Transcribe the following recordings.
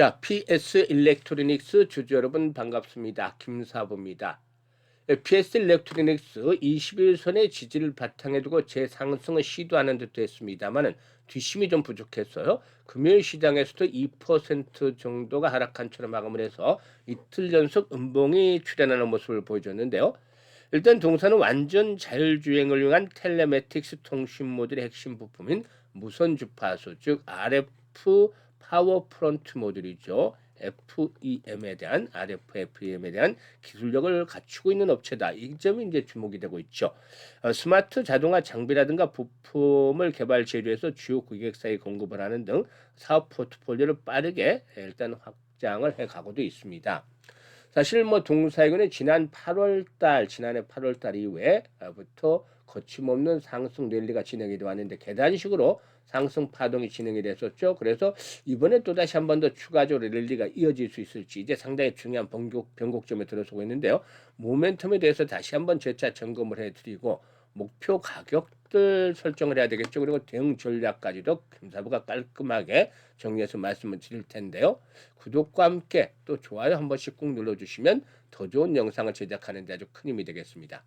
자, PS 일렉트로닉스 주주 여러분 반갑습니다. 김사부입니다. PS 일렉트로닉스 21선의 지지를 바탕에 두고 재상승을 시도하는 듯 했습니다만은 뒷심이 좀 부족했어요. 금요일 시장에서도 2% 정도가 하락한 채로 마감을 해서 이틀 연속 음봉이 출현하는 모습을 보여줬는데요. 일단 동사는 완전 자율주행을 위한 텔레매틱스 통신 모듈의 핵심 부품인 무선 주파수, 즉 RF 파워 프론트 모듈이죠. FEM에 대한 RF-FEM에 대한 기술력을 갖추고 있는 업체다. 이 점이 이제 주목이 되고 있죠. 스마트 자동화 장비라든가 부품을 개발 제조해서 주요 고객사에 공급을 하는 등 사업 포트폴리오를 빠르게 일단 확장을 해 가고도 있습니다. 사실 뭐 동사이군은 지난해 8월 달 이후에부터 거침없는 상승 랠리가 진행이 돼 왔는데 계단식으로 상승 파동이 진행이 됐었죠. 그래서 이번에 또다시 한 번 더 추가적으로 랠리가 이어질 수 있을지 이제 상당히 중요한 변곡점에 들어서고 있는데요. 모멘텀에 대해서 다시 한번 재차 점검을 해드리고 목표 가격들 설정을 해야 되겠죠. 그리고 대응 전략까지도 김사부가 깔끔하게 정리해서 말씀을 드릴 텐데요. 구독과 함께 또 좋아요 한 번씩 꾹 눌러주시면 더 좋은 영상을 제작하는 데 아주 큰 힘이 되겠습니다.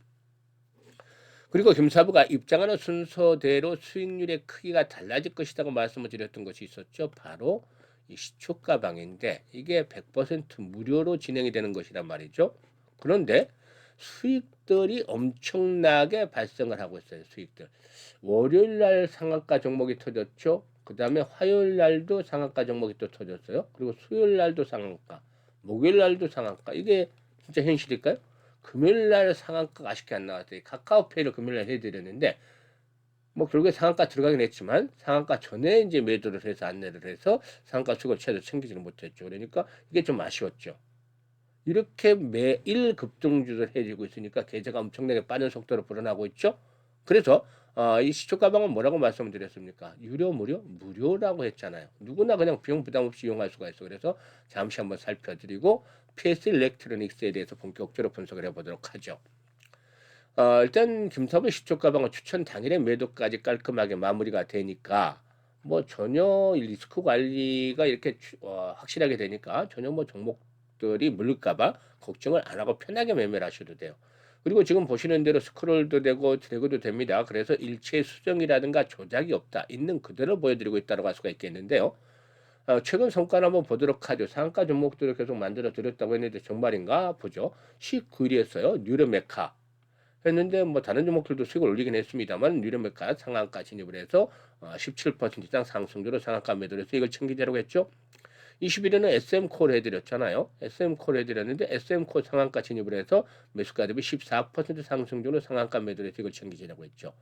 그리고 김사부가 입장하는 순서대로 수익률의 크기가 달라질 것이라고 말씀을 드렸던 것이 있었죠. 바로 이 시초가 방인데 이게 100% 무료로 진행이 되는 것이란 말이죠. 그런데 수익들이 엄청나게 발생을 하고 있어요. 수익들. 월요일 날 상한가 종목이 터졌죠. 그 다음에 화요일 날도 상한가 종목이 또 터졌어요. 그리고 수요일 날도 상한가, 목요일 날도 상한가. 이게 진짜 현실일까요? 금요일 날 상한가가 아쉽게 안 나왔어요. 카카오페이를 금요일 날 해드렸는데 뭐 결국에 상한가 들어가긴 했지만 상한가 전에 이제 매도를 해서 안내를 해서 상한가 수익을 최소 챙기지는 못했죠. 그러니까 이게 좀 아쉬웠죠. 이렇게 매일 급등주를 해주고 있으니까 계좌가 엄청나게 빠른 속도로 불어나고 있죠. 그래서 이 시초가방은 뭐라고 말씀을 드렸습니까? 유료 무료? 무료라고 했잖아요. 누구나 그냥 비용 부담 없이 이용할 수가 있어. 그래서 잠시 한번 살펴드리고 PS 일렉트로닉스에 대해서 본격적으로 분석을 해보도록 하죠. 일단 김사부 시초가방은 추천 당일에 매도까지 깔끔하게 마무리가 되니까 뭐 전혀 리스크 관리가 이렇게 확실하게 되니까 전혀 뭐 종목들이 물릴까봐 걱정을 안 하고 편하게 매매를 하셔도 돼요. 그리고 지금 보시는 대로 스크롤도 되고 드래그도 됩니다. 그래서 일체 수정이라든가 조작이 없다. 있는 그대로 보여드리고 있다고 할 수가 있겠는데요. 최근 성과를 한번 보도록 하죠. 상한가 종목들을 계속 만들어 드렸다고 했는데 정말인가 보죠. 19일이 었어요 뉴르메카 했는데 뭐 다른 종목들도 수익을 올리긴 했습니다만 뉴르메카 상한가 진입을 해서 17% 이상 상승률로 상한가 매도를 수익을 챙기자라고 했죠. 21일에는 SM콜 해드렸잖아요. SM콜 해드렸는데 SM콜 상한가 진입을 해서 매수가 대비 14% 상승률로 상한가 매도를 수익을 챙기자라고 했죠.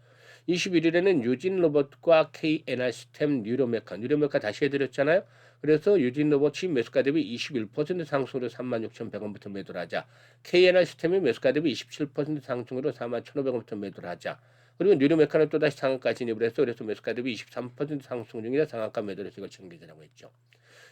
21일에는 유진로봇과 KNR 시스템 뉴로메카 다시 해드렸잖아요. 그래서 유진로봇이 매수가 대비 21% 상승으로 36,100원부터 매도를 하자. KNR 시스템이 매수가 대비 27% 상승으로 41,500원부터 매도를 하자. 그리고 뉴로메카는 또다시 상한가 진입을 했어. 그래서 매수가 대비 23% 상승 중이라 상한가 매도를 수익을 챙기자라고 했죠.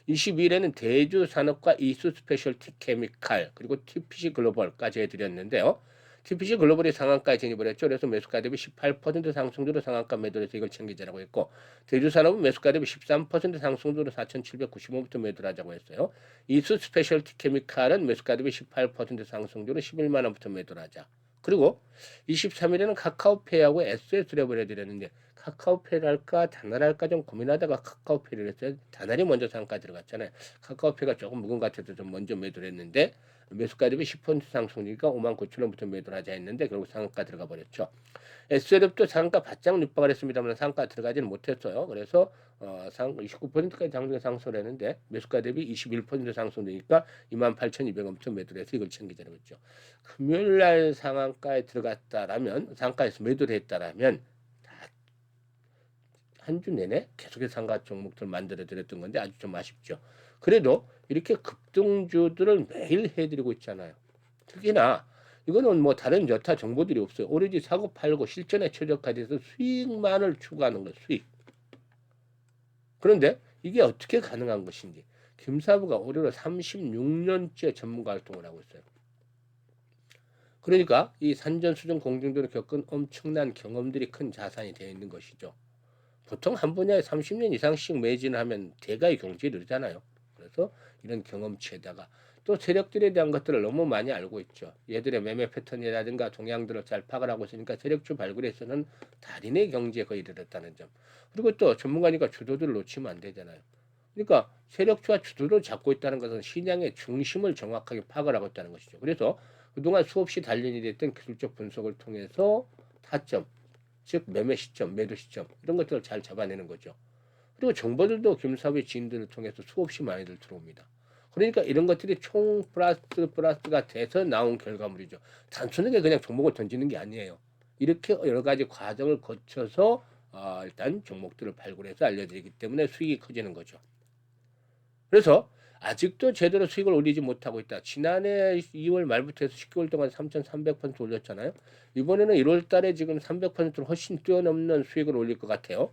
22일에는 대주산업과 이수 스페셜티 케미칼 그리고 TPC 글로벌까지 해드렸는데요. TPC 글로벌이 상한가에 진입을 했죠. 그래서 매수가 대비 18% 상승률로 상한가 매도해서 이걸 챙기자라고 했고 대주산업은 매수가 대비 13% 상승률로 4,795원부터 매도를 하자고 했어요. 이수 스페셜티 케미칼은 매수가 대비 18% 상승률로 11만 원부터 매도를 하자. 그리고 23일에는 카카오페이하고 SS랩을 해드렸는데 카카오페이를 할까 다나를 할까 좀 고민하다가 카카오페이를 했어요. 다나리 먼저 상가 들어갔잖아요. 카카오페이가 조금 묵은 것 같아서 좀 먼저 매도를 했는데 매수가 대비 10% 상승이니까 59,000원부터 매도를 하자 했는데 결국 상가 들어가 버렸죠. SLF도 상가 바짝 육박을 했습니다만 상가 들어가지는 못했어요. 그래서 29%까지 장중에 상승을 했는데 매수가 대비 21% 상승되니까 28,200원부터 매도를 해서 이걸 챙기자고 했죠. 금요일 날 상한가에 들어갔다라면 상가에서 매도를 했다라면 한 주 내내 계속해서 상가 종목들 만들어 드렸던 건데 아주 좀 아쉽죠. 그래도 이렇게 급등주들을 매일 해드리고 있잖아요. 특히나 이거는 뭐 다른 여타 정보들이 없어요. 오로지 사고 팔고 실전에 최적화돼서 수익만을 추구하는 것, 수익. 그런데 이게 어떻게 가능한 것인지 김사부가 올해로 36년째 전문가 활동을 하고 있어요. 그러니까 이 산전수전 공정들을 겪은 엄청난 경험들이 큰 자산이 되어 있는 것이죠. 보통 한 분야에 30년 이상씩 매진을 하면 대가의 경지에 이르잖아요. 그래서 이런 경험치에다가 또 세력들에 대한 것들을 너무 많이 알고 있죠. 얘들의 매매 패턴이라든가 동향들을 잘 파악을 하고 있으니까 세력주 발굴에서는 달인의 경지에 거의 이르렀다는 점. 그리고 또 전문가니까 주도들을 놓치면 안 되잖아요. 그러니까 세력주와 주도를 잡고 있다는 것은 시장의 중심을 정확하게 파악을 하고 있다는 것이죠. 그래서 그동안 수없이 단련이 됐던 기술적 분석을 통해서 타점, 즉 매매 시점, 매도 시점 이런 것들을 잘 잡아내는 거죠. 그리고 정보들도 김사부의 지인들을 통해서 수없이 많이들 들어옵니다. 그러니까 이런 것들이 총 플러스가 돼서 나온 결과물이죠. 단순하게 그냥 종목을 던지는 게 아니에요. 이렇게 여러 가지 과정을 거쳐서 일단 종목들을 발굴해서 알려드리기 때문에 수익이 커지는 거죠. 그래서 아직도 제대로 수익을 올리지 못하고 있다. 지난해 2월 말부터 해서 10개월 동안 3,300% 올렸잖아요. 이번에는 1월 달에 지금 300%를 훨씬 뛰어넘는 수익을 올릴 것 같아요.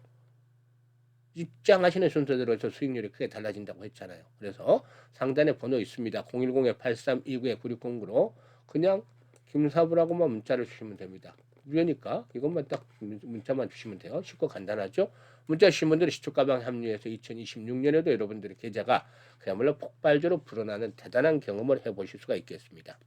입장하시는 순서대로 해서 수익률이 크게 달라진다고 했잖아요. 그래서 상단에 번호 있습니다. 010-8329-9609로 그냥 김사부라고만 문자를 주시면 됩니다. 무료니까 이것만 딱 문자만 주시면 돼요. 쉽고 간단하죠. 문자 주신 분들은 시초가방 합류해서 2026년에도 여러분들의 계좌가 그야말로 폭발적으로 불어나는 대단한 경험을 해보실 수가 있겠습니다.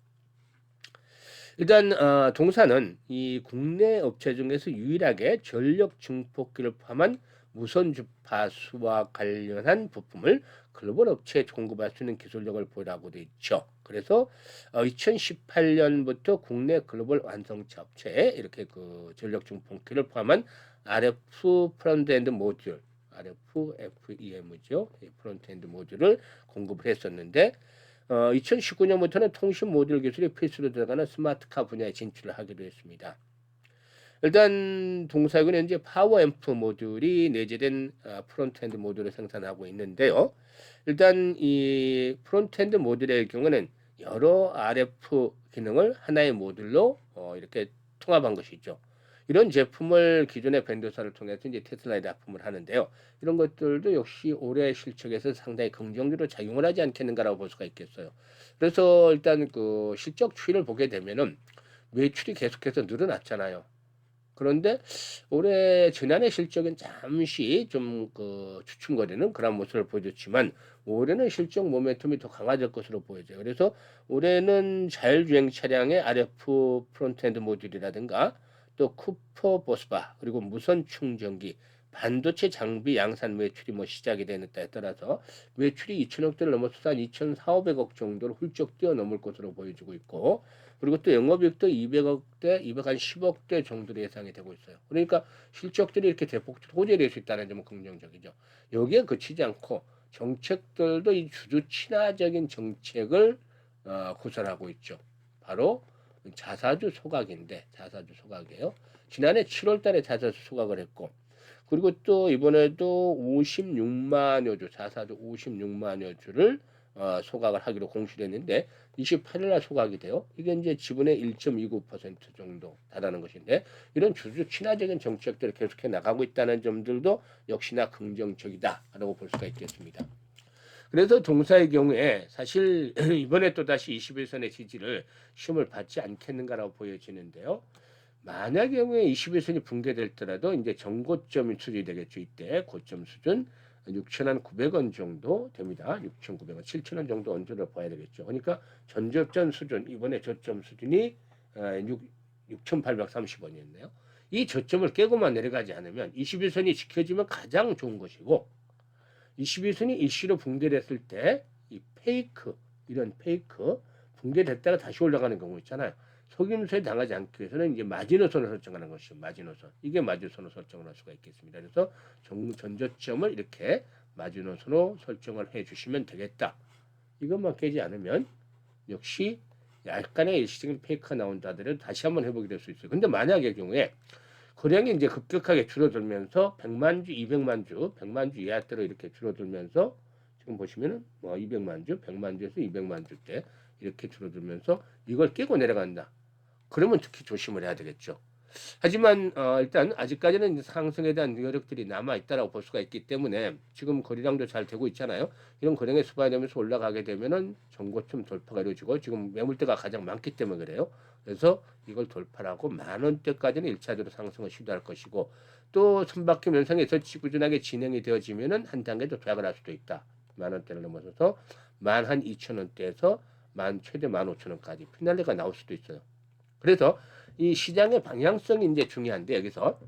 일단 동사는 이 국내 업체 중에서 유일하게 전력 증폭기를 포함한 무선 주파수와 관련한 부품을 글로벌 업체에 공급할 수 있는 기술력을 보유하고 되어 있죠. 그래서 2018년부터 국내 글로벌 완성차 업체에 이렇게 그 전력 증폭기를 포함한 RF 프론트엔드 모듈, RFFEM죠. 프론트엔드 모듈을 공급을 했었는데 2019년부터는 통신 모듈 기술이 필수로 들어가는 스마트카 분야에 진출을 하기도 했습니다. 일단 동사역은 현재 파워앰프 모듈이 내재된 프론트엔드 모듈을 생산하고 있는데요. 일단 이 프론트엔드 모듈의 경우는 여러 RF 기능을 하나의 모듈로 이렇게 통합한 것이죠. 이런 제품을 기존의 밴드사를 통해서 이제 테슬라에 납품을 하는데요. 이런 것들도 역시 올해 실적에서 상당히 긍정적으로 작용을 하지 않겠는가라고 볼 수가 있겠어요. 그래서 일단 그 실적 추이를 보게 되면은 매출이 계속해서 늘어났잖아요. 그런데 올해 지난해 실적은 잠시 좀 그 주춤거리는 그런 모습을 보여줬지만 올해는 실적 모멘텀이 더 강화될 것으로 보여져요. 그래서 올해는 자율주행 차량의 RF 프론트엔드 모듈이라든가 또 쿠퍼 보스바 그리고 무선 충전기 반도체 장비 양산 매출이 뭐 시작이 되는 때에 따라서 매출이 2천억대를 넘어서 한 2,400억 정도로 훌쩍 뛰어넘을 것으로 보여지고 있고 그리고 또 영업이익도 200억대, 210억대 정도로 예상이 되고 있어요. 그러니까 실적들이 이렇게 대폭 호재될 수 있다는 점은 긍정적이죠. 여기에 그치지 않고 정책들도 이 주주 친화적인 정책을 구설하고 있죠. 바로 자사주 소각인데 자사주 소각이에요. 지난해 7월 달에 자사주 소각을 했고 그리고 또 이번에도 56만여 주 자사주 56만여 주를 소각을 하기로 공시를 했는데 28일 날 소각이 돼요. 이게 이제 지분의 1.29% 정도 달하는 것인데 이런 주주 친화적인 정책들을 계속해 나가고 있다는 점들도 역시나 긍정적이다라고 볼 수가 있겠습니다. 그래서 동사의 경우에 사실 이번에 또 다시 21선의 지지를 시험을 받지 않겠는가라고 보여지는데요. 만약 경우에 21선이 붕괴될더라도 이제 정고점이 수준이 되겠죠. 이때 고점 수준 6,900원 정도 됩니다. 6,900원, 7,000원 정도 언저를 봐야 되겠죠. 그러니까 전저점 수준 이번에 저점 수준이 6,830원이었네요. 이 저점을 깨고만 내려가지 않으면 21선이 지켜지면 가장 좋은 것이고 21선이 일시로 붕괴됐을 때 이 페이크 이런 페이크 붕괴됐다가 다시 올라가는 경우 있잖아요. 속임수에 당하지 않기 위해서는 이제 마지노선을 설정하는 것이죠. 마지노선. 이게 마지노선을 설정을 할 수가 있겠습니다. 그래서 전저점을 이렇게 마지노선으로 설정을 해 주시면 되겠다. 이것만 깨지 않으면 역시 약간의 일시적인 페이크가 나온다 하더라도 다시 한번 해보게 될 수 있어요. 근데 만약의 경우에 거량이 이제 급격하게 줄어들면서 100만 주, 200만 주, 100만 주 이하대로 이렇게 줄어들면서 지금 보시면은 뭐 200만 주, 100만 주에서 200만 주대 이렇게 줄어들면서 이걸 깨고 내려간다. 그러면 특히 조심을 해야 되겠죠. 하지만 일단 아직까지는 상승에 대한 여력들이 남아 있다라고 볼 수가 있기 때문에 지금 거래량도 잘 되고 있잖아요. 이런 거래량이 수반되면서 올라가게 되면은 전고점 돌파가 이루어지고 지금 매물대가 가장 많기 때문에 그래요. 그래서 이걸 돌파하고 10,000원대까지는 1차적으로 상승을 시도할 것이고 또 선박형 현상에서 꾸준하게 진행이 되어지면은 한 단계 더 도약을 할 수도 있다. 10,000원대를 넘어서서 12,000원대에서 최대 15,000원까지 피날레가 나올 수도 있어요. 그래서 이 시장의 방향성이 이제 중요한데, 여기서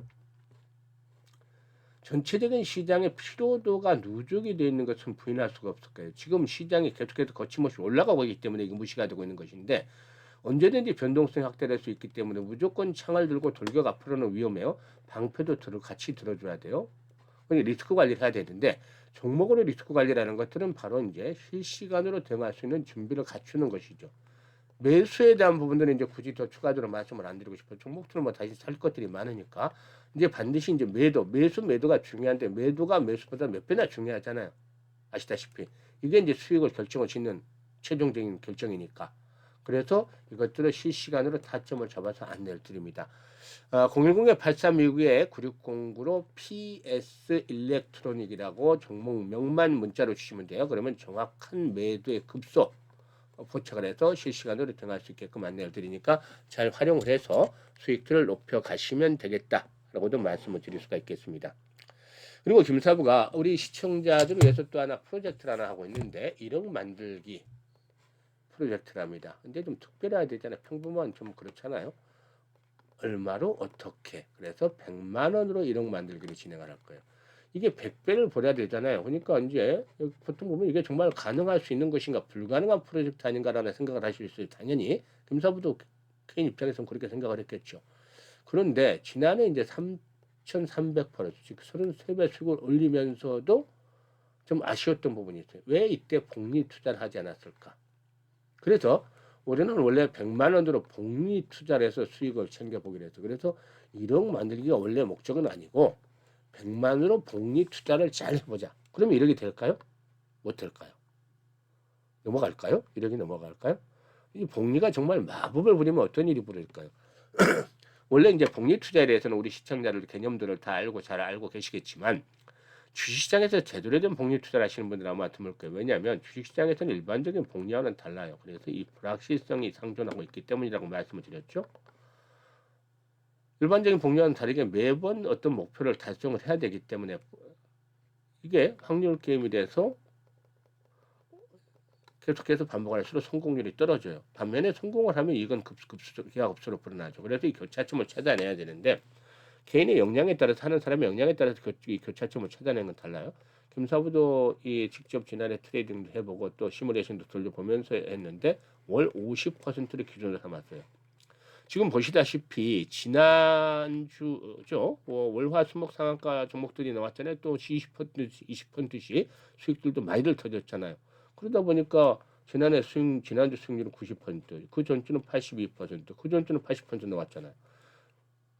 전체적인 시장의 피로도가 누적이 되어 있는 것은 부인할 수가 없을 거예요. 지금 시장이 계속해서 거침없이 올라가고 있기 때문에 이게 무시가 되고 있는 것인데, 언제든지 변동성이 확대될 수 있기 때문에 무조건 창을 들고 돌격 앞으로는 위험해요. 방패도 같이 들어줘야 돼요. 리스크 관리를 해야 되는데, 종목으로 리스크 관리라는 것들은 바로 이제 실시간으로 대응할 수 있는 준비를 갖추는 것이죠. 매수에 대한 부분들은 이제 굳이 더 추가적으로 말씀을 안 드리고 싶어요. 종목들은 뭐 다시 살 것들이 많으니까. 이제 반드시 이제 매도가 중요한데, 매도가 매수보다 몇 배나 중요하잖아요. 아시다시피. 이게 이제 수익을 결정을 짓는 최종적인 결정이니까. 그래서 이것들을 실시간으로 타점을 잡아서 안내를 드립니다. 010-8329-9609로 PS 일렉트로닉이라고 종목 명만 문자로 주시면 돼요. 그러면 정확한 매도의 급소 포착을 해서 실시간으로 대응할 수 있게끔 안내를 드리니까 잘 활용을 해서 수익들을 높여 가시면 되겠다라고도 말씀을 드릴 수가 있겠습니다. 그리고 김사부가 우리 시청자들을 위해서 또 하나 프로젝트를 하나 하고 있는데, 1억 만들기 프로젝트랍니다. 근데 좀 특별해야 되잖아요. 평범한 좀 그렇잖아요. 얼마로 어떻게. 그래서 100만 원으로 1억 만들기를 진행을 할 거예요. 이게 100배를 벌여야 되잖아요. 그러니까 이제 보통 보면 이게 정말 가능할 수 있는 것인가, 불가능한 프로젝트 아닌가라는 생각을 하실 수 있어요. 당연히 김사부도 개인 입장에서는 그렇게 생각을 했겠죠. 그런데 지난해 이제 3,300%, 즉 33배 수익을 올리면서도 좀 아쉬웠던 부분이 있어요. 왜 이때 복리 투자를 하지 않았을까? 그래서 올해는 원래 100만 원으로 복리 투자를 해서 수익을 챙겨보기로 했어요. 그래서 1억 만들기가 원래 목적은 아니고 100만 원으로 복리 투자를 잘 해보자. 그러면 1억이 될까요? 못 될까요? 넘어갈까요? 1억이 넘어갈까요? 이 복리가 정말 마법을 부리면 어떤 일이 벌어질까요? 원래 이제 복리 투자에 대해서는 우리 시청자들 개념들을 다 잘 알고 계시겠지만, 주식시장에서 제대로 된 복리 투자를 하시는 분들 아마 드물 거예요. 왜냐하면 주식시장에서는 일반적인 복리와는 달라요. 그래서 이 불확실성이 상존하고 있기 때문이라고 말씀을 드렸죠. 일반적인 복리와는 다르게 매번 어떤 목표를 달성을 해야 되기 때문에 이게 확률 게임이 돼서 계속해서 반복할수록 성공률이 떨어져요. 반면에 성공을 하면 이건 기하급수로 불어나죠. 그래서 이 교차점을 찾아내야 되는데, 개인의 역량에 따라서 하는 사람의 역량에 따라서 이 교차점을 찾아내는 건 달라요. 김사부도 이 직접 지난해 트레이딩도 해보고 또 시뮬레이션도 돌려보면서 했는데 월 50%를 기준으로 삼았어요. 지금 보시다시피 지난주죠, 월화수목 상한가 종목들이 나왔잖아요. 또 20%씩 수익들도 많이들 터졌잖아요. 그러다 보니까 지난주 수익률은 90%, 그 전주는 82%, 그 전주는 80% 나왔잖아요.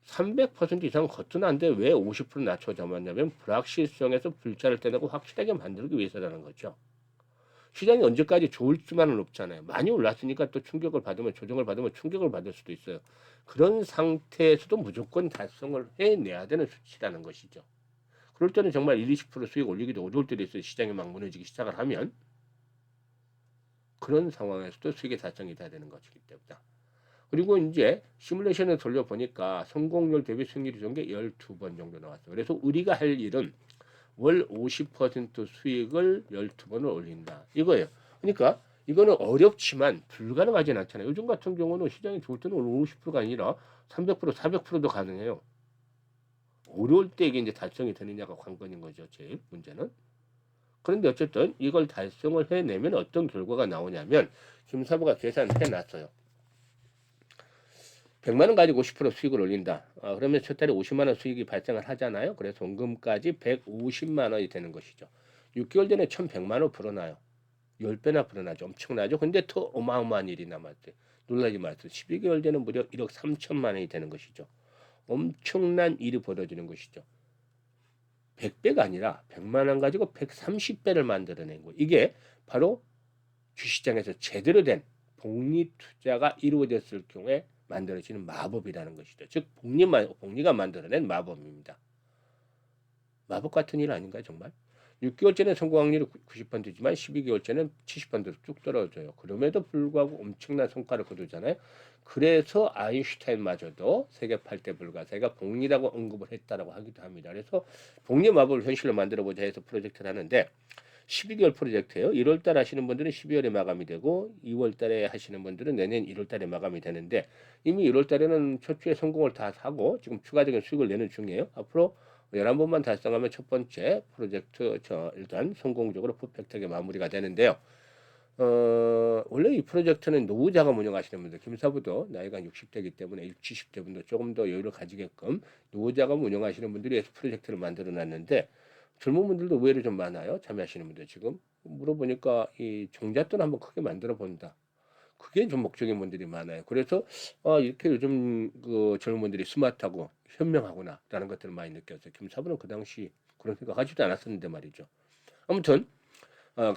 300% 이상 거뜬한데 왜 50% 낮춰 잡았냐면 불확실성에서 불자를 떼내고 확실하게 만들기 위해서라는 거죠. 시장이 언제까지 좋을 수만은 없잖아요. 많이 올랐으니까 또 충격을 받으면, 조정을 받으면 충격을 받을 수도 있어요. 그런 상태에서도 무조건 달성을 해내야 되는 수치라는 것이죠. 그럴 때는 정말 20% 수익 올리기도 어려울 때도 있어요. 시장이 막 무너지기 시작을 하면. 그런 상황에서도 수익의 달성이 돼야 되는 것이기 때문이다. 그리고 이제 시뮬레이션을 돌려보니까 성공률 대비 수익률이 좋은 게 12번 정도 나왔어요. 그래서 우리가 할 일은 월 50% 수익을 12번을 올린다. 이거예요. 그러니까 이거는 어렵지만 불가능하진 않잖아요. 요즘 같은 경우는 시장이 좋을 때는 50%가 아니라 300%, 400%도 가능해요. 어려울 때 이게 이제 달성이 되느냐가 관건인 거죠. 제일 문제는. 그런데 어쨌든 이걸 달성을 해내면 어떤 결과가 나오냐면, 김사부가 계산해 놨어요. 100만 원 가지고 50% 수익을 올린다. 그러면 첫 달에 50만 원 수익이 발생을 하잖아요. 그래서 원금까지 150만 원이 되는 것이죠. 6개월 전에 1,100만 원 불어나요. 10배나 불어나죠. 엄청나죠. 근데 더 어마어마한 일이 남았대요. 놀라지 마세요. 12개월 전에 무려 1억 3천만 원이 되는 것이죠. 엄청난 일이 벌어지는 것이죠. 100배가 아니라 100만 원 가지고 130배를 만들어낸 거예요. 이게 바로 주시장에서 제대로 된 복리 투자가 이루어졌을 경우에 만들어지는 마법이라는 것이죠. 즉 복리가 만들어낸 마법입니다. 마법 같은 일 아닌가요, 정말? 6개월째는 성공 확률이 90%지만 12개월째는 70%로 쭉 떨어져요. 그럼에도 불구하고 엄청난 성과를 거두잖아요. 그래서 아인슈타인마저도 세계 8대 불가사의가 복리라고 언급을 했다라고 하기도 합니다. 그래서 복리 마법을 현실로 만들어보자 해서 프로젝트를 하는데, 12개월 프로젝트예요. 1월 달 하시는 분들은 12월에 마감이 되고 2월 달에 하시는 분들은 내년 1월 달에 마감이 되는데 이미 1월 달에는 초추에 성공을 다 하고 지금 추가적인 수익을 내는 중이에요. 앞으로 11번만 달성하면 첫 번째 프로젝트 일단 성공적으로 퍼펙트하게 마무리가 되는데요. 원래 이 프로젝트는 노후자금 운영하시는 분들, 김사부도 나이가 60대이기 때문에 60, 70대 분도 조금 더 여유를 가지게끔 노후자금 운영하시는 분들이 위해서 프로젝트를 만들어 놨는데 젊은 분들도 의외로 좀 많아요. 참여하시는 분들 지금 물어보니까 이 종잣돈 한번 크게 만들어 본다. 그게 좀 목적인 분들이 많아요. 그래서 이렇게 요즘 그 젊은 분들이 스마트하고 현명하구나라는 것들을 많이 느꼈어요. 김사부는 그 당시 그런 생각하지도 않았었는데 말이죠. 아무튼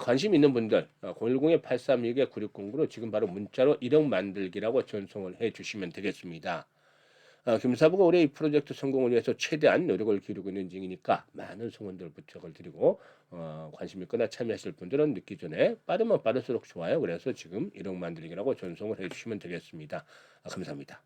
관심 있는 분들 010-836-9609로 지금 바로 문자로 1억 만들기라고 전송을 해 주시면 되겠습니다. 김사부가 올해 이 프로젝트 성공을 위해서 최대한 노력을 기울이고 있는 중이니까 많은 성원들 부탁을 드리고 관심 있거나 참여하실 분들은 늦기 전에 빠르면 빠를수록 좋아요. 그래서 지금 1억 만들기라고 전송을 해 주시면 되겠습니다. 감사합니다.